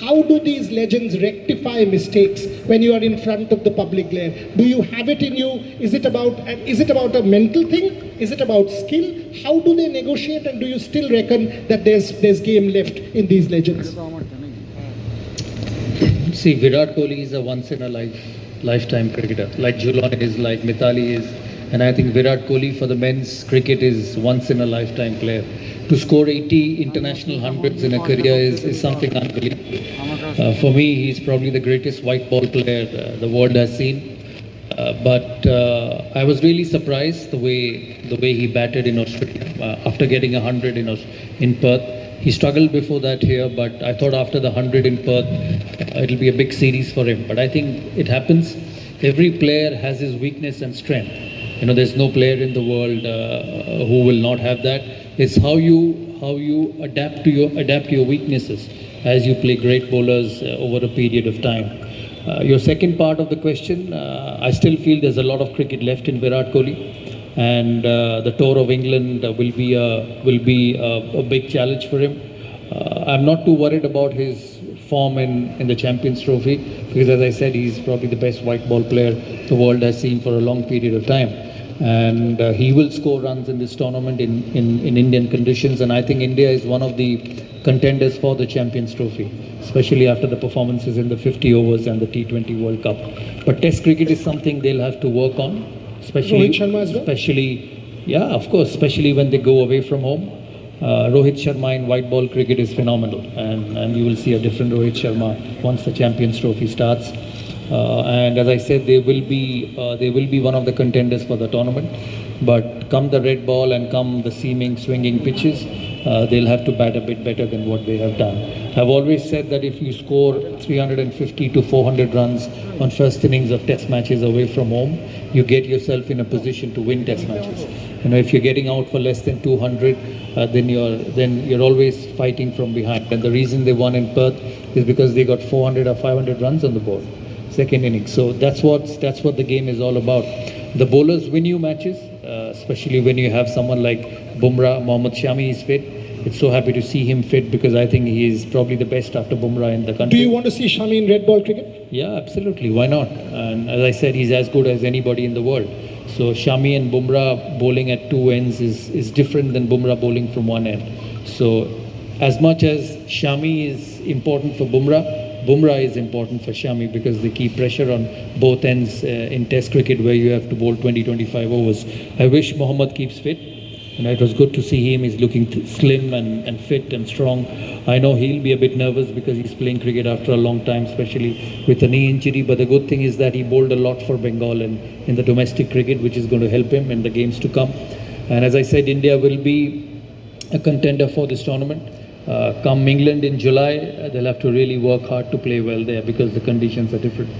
how do these legends rectify mistakes when you are in front of the public glare? Do you have it in you? Is it about a mental thing? Is it about skill? How do they negotiate, and do you still reckon that there's game left in these legends? See, Virat Kohli is a once in a lifetime cricketer, like Jhulan is, like Mithali is, and I think Virat Kohli for the men's cricket is once in a lifetime player. To score 80 international hundreds in a career is something unbelievable. For me, he's probably the greatest white ball player the world has seen. But I was really surprised the way he batted in Australia after getting 100 in Perth. He struggled before that here, but I thought after the 100 in Perth, it'll be a big series for him. But I think it happens. Every player has his weakness and strength. You know, there's no player in the world who will not have that. It's how you adapt to your weaknesses as you play great bowlers over a period of time. Your second part of the question, I still feel there's a lot of cricket left in Virat Kohli, and the tour of England will be a big challenge for him. I'm not too worried about his form in the Champions Trophy, because as I said, he's probably the best white ball player the world has seen for a long period of time, and he will score runs in this tournament in Indian conditions, and I think India is one of the contenders for the Champions Trophy, especially after the performances in the 50 overs and the T20 World Cup. But Test cricket is something they'll have to work on, especially of course, especially when they go away from home. Rohit Sharma in white ball cricket is phenomenal, and you will see a different Rohit Sharma once the Champions Trophy starts. And as I said, they will be one of the contenders for the tournament. But come the red ball and come the seaming, swinging pitches, they'll have to bat a bit better than what they have done. I've always said that if you score 350 to 400 runs on first innings of Test matches away from home, you get yourself in a position to win Test matches. You know, if you're getting out for less than 200, then you're always fighting from behind. And the reason they won in Perth is because they got 400 or 500 runs on the board, second innings. So that's what the game is all about. The bowlers win you matches, especially when you have someone like Bumrah. Mohammad Shami is fit. It's so happy to see him fit, because I think he is probably the best after Bumrah in the country. Do you want to see Shami in red ball cricket? Yeah, absolutely. Why not? And as I said, he's as good as anybody in the world. So Shami and Bumrah bowling at two ends is different than Bumrah bowling from one end. So as much as Shami is important for Bumrah is important for Shami, because they keep pressure on both ends in Test cricket, where you have to bowl 20-25 overs. I wish Mohammad keeps fit. And it was good to see him. He's looking slim and fit and strong. I know he'll be a bit nervous because he's playing cricket after a long time, especially with a knee injury. But the good thing is that he bowled a lot for Bengal in the domestic cricket, which is going to help him in the games to come. And as I said, India will be a contender for this tournament. Come England in July, they'll have to really work hard to play well there, because the conditions are different.